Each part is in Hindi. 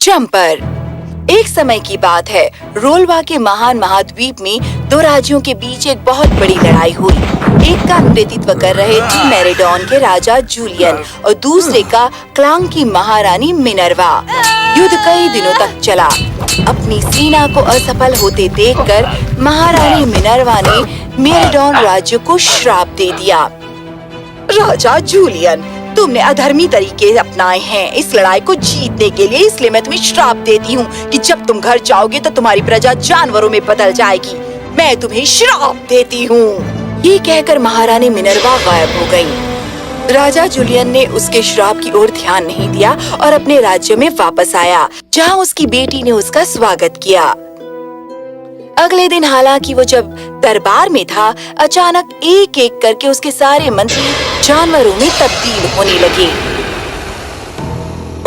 जम्पर। एक समय की बात है, रोलवा के महान महाद्वीप में दो राज्यों के बीच एक बहुत बड़ी लड़ाई हुई। एक का नेतृत्व कर रहे थे मेरेडॉन के राजा जूलियन और दूसरे का क्लांग की महारानी मिनर्वा। युद्ध कई दिनों तक चला। अपनी सेना को असफल होते देखकर महारानी मिनर्वा ने मेरेडॉन राज्य को श्राप दे दिया। राजा जूलियन, तुमने अधर्मी तरीके अपनाए हैं इस लड़ाई को जीतने के लिए, इसलिए मैं तुम्हें श्राप देती हूँ कि जब तुम घर जाओगे तो तुम्हारी प्रजा जानवरों में बदल जाएगी। मैं तुम्हें श्राप देती हूँ। ये कहकर महारानी मिनर्वा गायब हो गयी। राजा जूलियन ने उसके श्राप की ओर ध्यान नहीं दिया और अपने राज्य में वापस आया, जहाँ उसकी बेटी ने उसका स्वागत किया। अगले दिन हालांकि वो जब दरबार में था, अचानक एक एक करके उसके सारे मंत्री जानवरों में तब्दील होने लगे।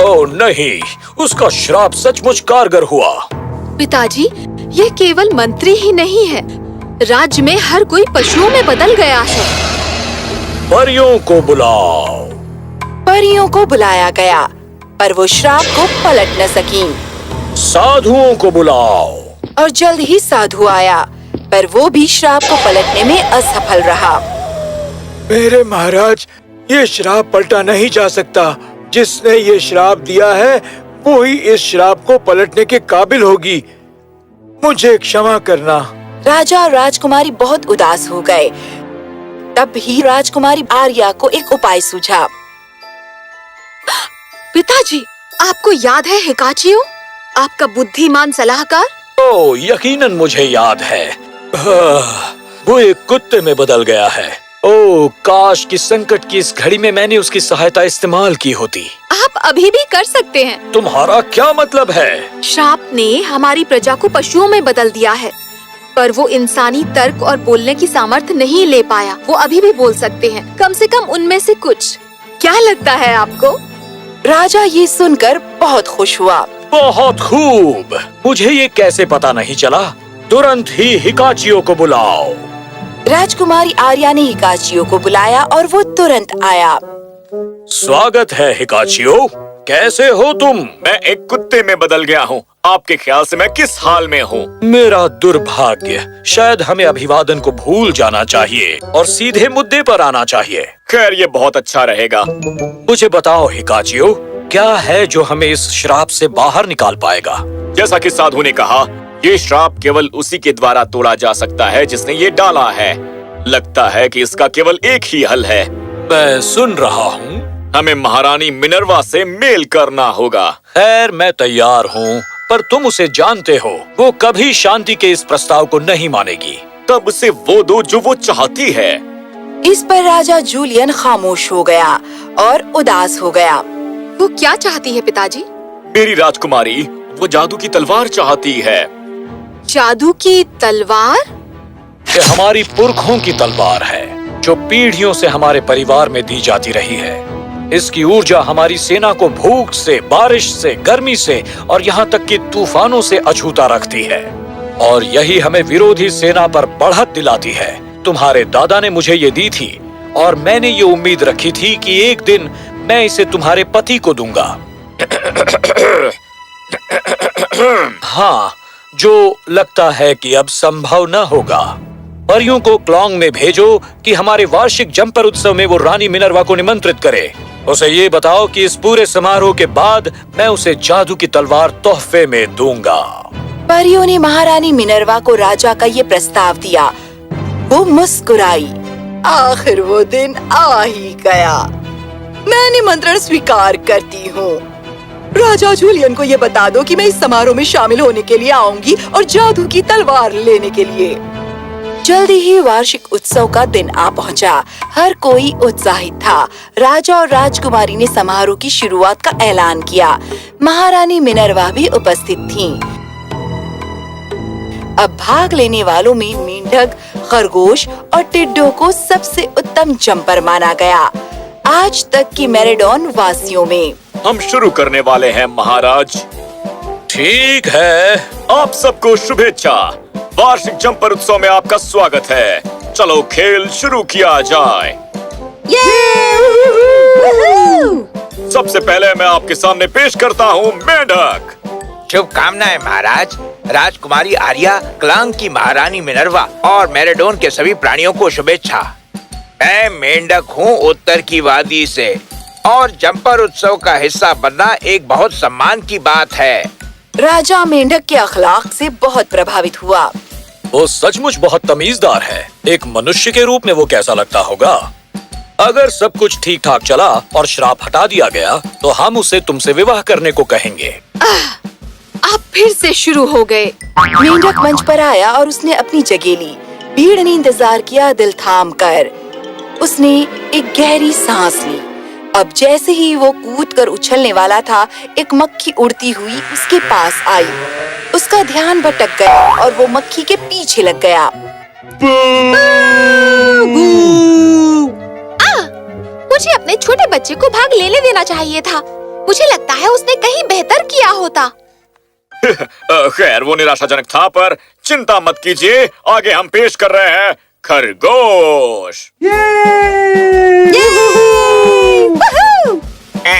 ओह नहीं, उसका श्राप सचमुच कारगर हुआ। पिताजी, ये केवल मंत्री ही नहीं है, राज्य में हर कोई पशुओं में बदल गया है। परियों को बुलाओ। परियों को बुलाया गया, पर वो श्राप को पलट न सकी। साधुओं को बुलाओ। और जल्द ही साधु आया, पर वो भी श्राप को पलटने में असफल रहा। मेरे महाराज, ये श्राप पलटा नहीं जा सकता। जिसने ये श्राप दिया है वो ही इस श्राप को पलटने के काबिल होगी। मुझे क्षमा करना। राजा और राजकुमारी बहुत उदास हो गए। तब ही राजकुमारी आर्या को एक उपाय सूझा। पिताजी, आपको याद है हिकाचियो, आपका बुद्धिमान सलाहकार? ओह, यकीनन मुझे याद है। वो एक कुत्ते में बदल गया है। ओह, काश कि संकट की इस घड़ी में मैंने उसकी सहायता इस्तेमाल की होती। आप अभी भी कर सकते हैं। तुम्हारा क्या मतलब है? श्राप ने हमारी प्रजा को पशुओं में बदल दिया है, पर वो इंसानी तर्क और बोलने की सामर्थ्य नहीं ले पाया। वो अभी भी बोल सकते हैं, कम से कम उनमें से कुछ। क्या लगता है आपको? राजा ये सुनकर बहुत खुश हुआ। बहुत खूब। मुझे ये कैसे पता नहीं चला? तुरंत ही हिकाचियो को बुलाओ। राजकुमारी आर्या ने हिकाचियो को बुलाया और वो तुरंत आया। स्वागत है हिकाचियो, कैसे हो तुम? मैं एक कुत्ते में बदल गया हूँ। आपके ख्याल से मैं किस हाल में हूँ? मेरा दुर्भाग्य। शायद हमें अभिवादन को भूल जाना चाहिए और सीधे मुद्दे पर आना चाहिए। खैर, ये बहुत अच्छा रहेगा। मुझे बताओ हिकाचियो, क्या है जो हमें इस श्राप से बाहर निकाल पाएगा? जैसा कि साधु ने कहा, ये श्राप केवल उसी के द्वारा तोड़ा जा सकता है जिसने ये डाला है। लगता है कि इसका केवल एक ही हल है। मैं सुन रहा हूँ। हमें महारानी मिनर्वा से मेल करना होगा। खैर, मैं तैयार हूँ, पर तुम उसे जानते हो, वो कभी शांति के इस प्रस्ताव को नहीं मानेगी। तब उसे वो दो जो वो चाहती है। इस पर राजा जूलियन खामोश हो गया और उदास हो गया। वो क्या चाहती है पिताजी? मेरी राजकुमारी, वो जादू की तलवार चाहती है। जादू की तलवार? ये हमारी पुरखों की तलवार है, जो पीढ़ियों से हमारे परिवार में दी जाती रही है। इसकी ऊर्जा हमारी सेना को भूख से, बारिश से, गर्मी से और यहाँ तक कि तूफानों से अछूता रखती है। और यही हमें विरोधी सेना पर बढ़त दिलाती है। तुम्हारे दादा ने मुझे ये दी थी और मैंने ये उम्मीद रखी थी कि एक दिन मैं इसे तुम्हारे पति को दूंगा। हाँ, जो लगता है कि अब संभव न होगा। परियों को क्लॉन्ग में भेजो कि हमारे वार्षिक जम्पर उत्सव में वो रानी मिनर्वा को निमंत्रित करे। उसे ये बताओ कि इस पूरे समारोह के बाद मैं उसे जादू की तलवार तोहफे में दूंगा। परियों ने महारानी मिनर्वा को राजा का ये प्रस्ताव दिया। वो मुस्कुराई। आखिर वो दिन आ ही गया। मैं निमंत्रण स्वीकार करती हूँ। राजा जूलियन को ये बता दो कि मैं इस समारोह में शामिल होने के लिए आऊंगी और जादू की तलवार लेने के लिए। जल्दी ही वार्षिक उत्सव का दिन आ पहुंचा। हर कोई उत्साहित था। राजा और राजकुमारी ने समारोह की शुरुआत का ऐलान किया। महारानी मिनर्वा भी उपस्थित थीं। अब भाग लेने वालों में मेंढक, खरगोश और टिड्डों को सबसे उत्तम जम्पर माना गया आज तक की मेरेडॉन वासियों में। हम शुरू करने वाले हैं महाराज। ठीक है। आप सबको शुभेच्छा। वार्षिक जम्पर उत्सव में आपका स्वागत है। चलो खेल शुरू किया जाए। सबसे पहले मैं आपके सामने पेश करता हूँ मेंढक। शुभकामनाएं महाराज। राजकुमारी आर्या, क्लांग की महारानी मिनर्वा और मेरेडोन के सभी प्राणियों को शुभेच्छा। मैं मेंढक हूँ उत्तर की वादी से और जम्पर उत्सव का हिस्सा बनना एक बहुत सम्मान की बात है। राजा मेंढक के अखलाक से बहुत प्रभावित हुआ। वो सचमुच बहुत तमीजदार है। एक मनुष्य के रूप में वो कैसा लगता होगा? अगर सब कुछ ठीक ठाक चला और श्राप हटा दिया गया तो हम उसे तुमसे विवाह करने को कहेंगे। आप फिर से शुरू हो गए। मेंढक मंच पर आया और उसने अपनी जगह ली। भीड़ ने इंतजार किया दिल थाम कर। उसने एक गहरी सांस ली। अब जैसे ही वो कूदकर उछलने वाला था, एक मक्खी उड़ती हुई उसके पास आई। उसका ध्यान भटक गया और वो मक्खी के पीछे लग गया। मुझे अपने छोटे बच्चे को भाग लेने देना चाहिए था। मुझे लगता है उसने कहीं बेहतर किया होता। खैर वो निराशाजनक था, पर चिंता मत कीजिए, आगे हम पेश कर रहे हैं खरगोश।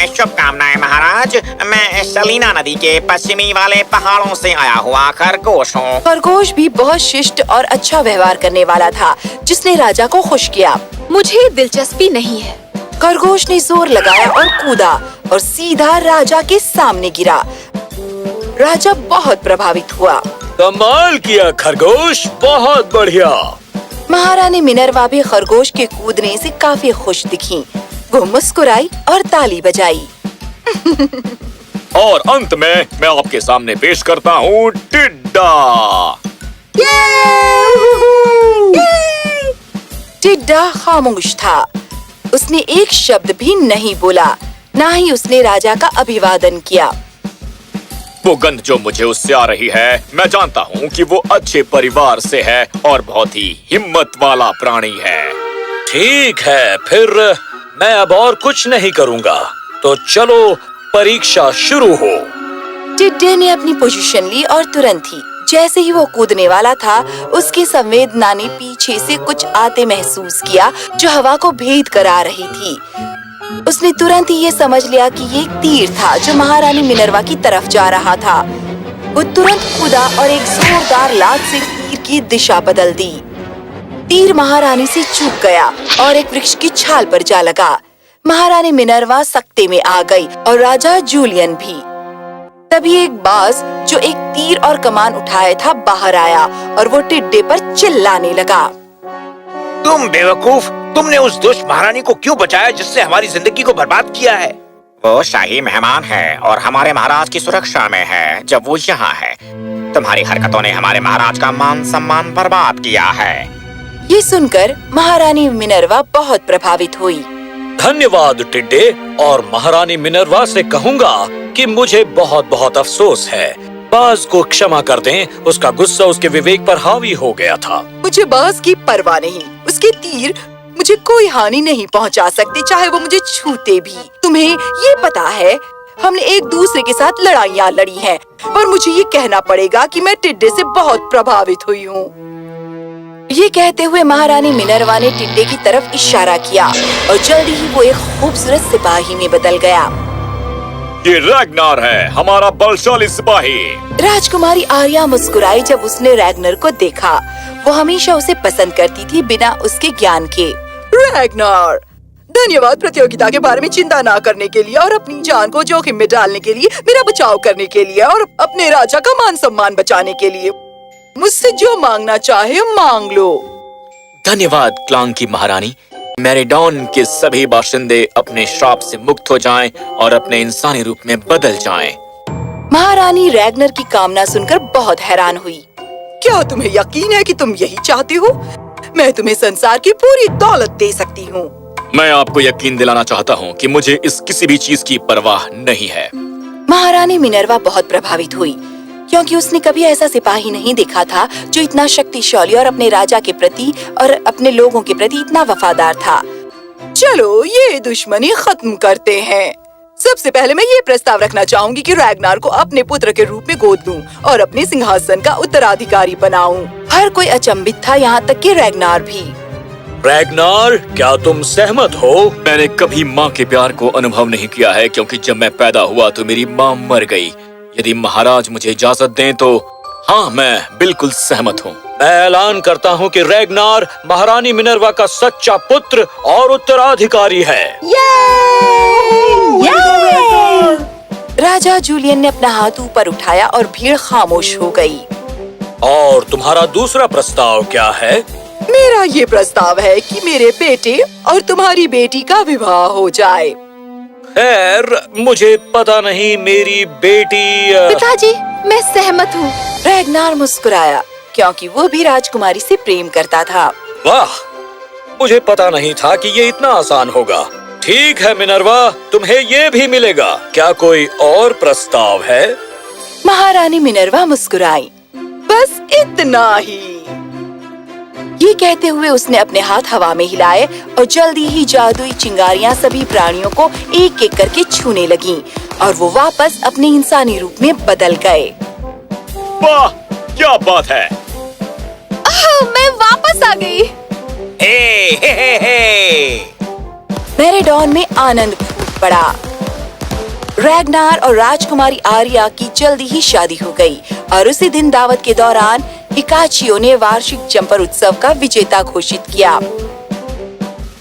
शुभकामनाएं महाराज। मैं सलीना नदी के पश्चिमी वाले पहाड़ों से आया हुआ खरगोश हूँ। खरगोश भी बहुत शिष्ट और अच्छा व्यवहार करने वाला था, जिसने राजा को खुश किया। मुझे दिलचस्पी नहीं है। खरगोश ने जोर लगाया और कूदा और सीधा राजा के सामने गिरा। राजा बहुत प्रभावित हुआ। कमाल किया खरगोश, बहुत बढ़िया। महारानी मिनर्वा भी खरगोश के कूदने से काफी खुश दिखी। वो मुस्कुराई और ताली बजाई। और अंत में मैं आपके सामने पेश करता हूँ टिड्डा। टिड्डा खामोश था। उसने एक शब्द भी नहीं बोला, ना ही उसने राजा का अभिवादन किया। वो गंध जो मुझे उससे आ रही है, मैं जानता हूँ कि वो अच्छे परिवार से है और बहुत ही हिम्मत वाला प्राणी है। ठीक है, फिर मैं अब और कुछ नहीं करूँगा, तो चलो परीक्षा शुरू हो। टिड्डे ने अपनी पोजीशन ली और तुरंत ही जैसे ही वो कूदने वाला था, उसकी संवेदना ने पीछे से कुछ आते महसूस किया जो हवा को भेद कर आ रही थी। उसने तुरंत ही ये समझ लिया कि ये एक तीर था जो महारानी मिनर्वा की तरफ जा रहा था। वो तुरंत कूदा और एक जोरदार लात से तीर की दिशा बदल दी। तीर महारानी से चूक गया और एक वृक्ष की छाल पर जा लगा। महारानी मिनर्वा सकते में आ गई और राजा जूलियन भी। तभी एक बाज जो एक तीर और कमान उठाया था बाहर आया और वो टिड्डे पर चिल्लाने लगा। तुम बेवकूफ, तुमने उस दुष्ट महारानी को क्यों बचाया जिससे हमारी जिंदगी को बर्बाद किया है? वो शाही मेहमान है और हमारे महाराज की सुरक्षा में है जब वो यहाँ है। तुम्हारी हरकतों ने हमारे महाराज का मान सम्मान बर्बाद किया है। ये सुनकर महारानी मिनर्वा बहुत प्रभावित हुई। धन्यवाद टिड्डे, और महारानी मिनर्वा से कहूँगा कि मुझे बहुत बहुत अफसोस है। बाज को क्षमा कर दें, उसका गुस्सा उसके विवेक पर हावी हो गया था। मुझे बाज की परवाह नहीं। उसके तीर मुझे कोई हानि नहीं पहुंचा सकते, चाहे वो मुझे छूते भी। तुम्हें ये पता है, हमने एक दूसरे के साथ लड़ाइयाँ लड़ी हैं, पर मुझे ये कहना पड़ेगा कि मैं टिड्डे से बहुत प्रभावित हुई हूँ। ये कहते हुए महारानी मिनर्वा ने टिड्डे की तरफ इशारा किया और जल्दी ही वो एक खूबसूरत सिपाही में बदल गया। ये रैग्नार है, हमारा बलशाली सिपाही। राजकुमारी आर्या मुस्कुराई जब उसने रैग्नर को देखा। वो हमेशा उसे पसंद करती थी बिना उसके ज्ञान के। रैग्नार, धन्यवाद प्रतियोगिता के बारे में चिंता ना करने के लिए और अपनी जान को जोखिम में डालने के लिए, मेरा बचाव करने के लिए और अपने राजा का मान सम्मान बचाने के लिए। मुझसे जो मांगना चाहे मांग लो। धन्यवाद क्लांग की महारानी। मेरेडॉन के सभी बाशिंदे अपने श्राप से मुक्त हो जाएं और अपने इंसानी रूप में बदल जाएं। महारानी रैग्नर की कामना सुनकर बहुत हैरान हुई। क्या तुम्हें यकीन है कि तुम यही चाहती हो? मैं तुम्हें संसार की पूरी दौलत दे सकती हूँ। मैं आपको यकीन दिलाना चाहता हूँ कि मुझे इस किसी भी चीज की परवाह नहीं है। महारानी मिनर्वा बहुत प्रभावित हुई, क्योंकि उसने कभी ऐसा सिपाही नहीं देखा था जो इतना शक्तिशाली और अपने राजा के प्रति और अपने लोगों के प्रति इतना वफादार था। चलो ये दुश्मनी खत्म करते हैं। सबसे पहले मैं ये प्रस्ताव रखना चाहूंगी कि रैग्नार को अपने पुत्र के रूप में गोद लूं और अपने सिंहासन का उत्तराधिकारी बनाऊं। हर कोई अचंभित था, यहाँ तक कि रैग्नार भी। रैग्नार, क्या तुम सहमत हो? मैंने कभी माँ के प्यार को अनुभव नहीं किया है, क्योंकि जब मैं पैदा हुआ तो मेरी माँ मर गई। यदि महाराज मुझे इजाजत दें तो हाँ, मैं बिल्कुल सहमत हूँ। मैं ऐलान करता हूँ कि रैगनार महारानी मिनर्वा का सच्चा पुत्र और उत्तराधिकारी है। राजा जूलियन ने अपना हाथ ऊपर उठाया और भीड़ खामोश हो गई। और तुम्हारा दूसरा प्रस्ताव क्या है? मेरा ये प्रस्ताव है कि मेरे बेटे और तुम्हारी बेटी का विवाह हो जाए। खैर, मुझे पता नहीं, मेरी बेटी पिताजी, मैं सहमत हूँ। रैगनार मुस्कुराया क्योंकि वो भी राजकुमारी से प्रेम करता था। वाह, मुझे पता नहीं था कि ये इतना आसान होगा। ठीक है मिनर्वा, तुम्हें ये भी मिलेगा। क्या कोई और प्रस्ताव है? महारानी मिनर्वा मुस्कुराई। बस इतना ही। ये कहते हुए उसने अपने हाथ हवा में हिलाए और जल्दी ही जादुई चिंगारियां सभी प्राणियों को एक एक करके छूने लगीं और वो वापस अपने इंसानी रूप में बदल गए। वाह, क्या बात है! मैं वापस आ गई। मेरेडॉन में आनंद फूट पड़ा। रैगनार और राजकुमारी आर्या की जल्दी ही शादी हो गई और उसी दिन दावत के दौरान हिकाचियो ने वार्षिक जंपर उत्सव का विजेता घोषित किया।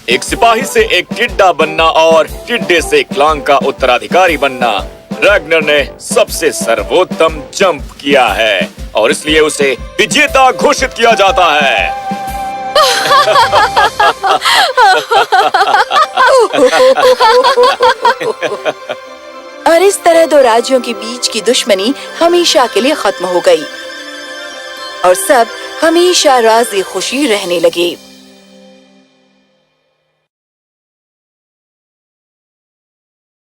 एक सिपाही से एक टिड्डा बनना और टिड्डे से क्लांग का उत्तराधिकारी बनना। रैगनर ने सबसे सर्वोत्तम जंप किया है और इसलिए उसे विजेता घोषित किया जाता है। और इस तरह दो राज्यों के बीच की दुश्मनी हमेशा के लिए खत्म हो गई और सब हमेशा राज़ी खुशी रहने लगे।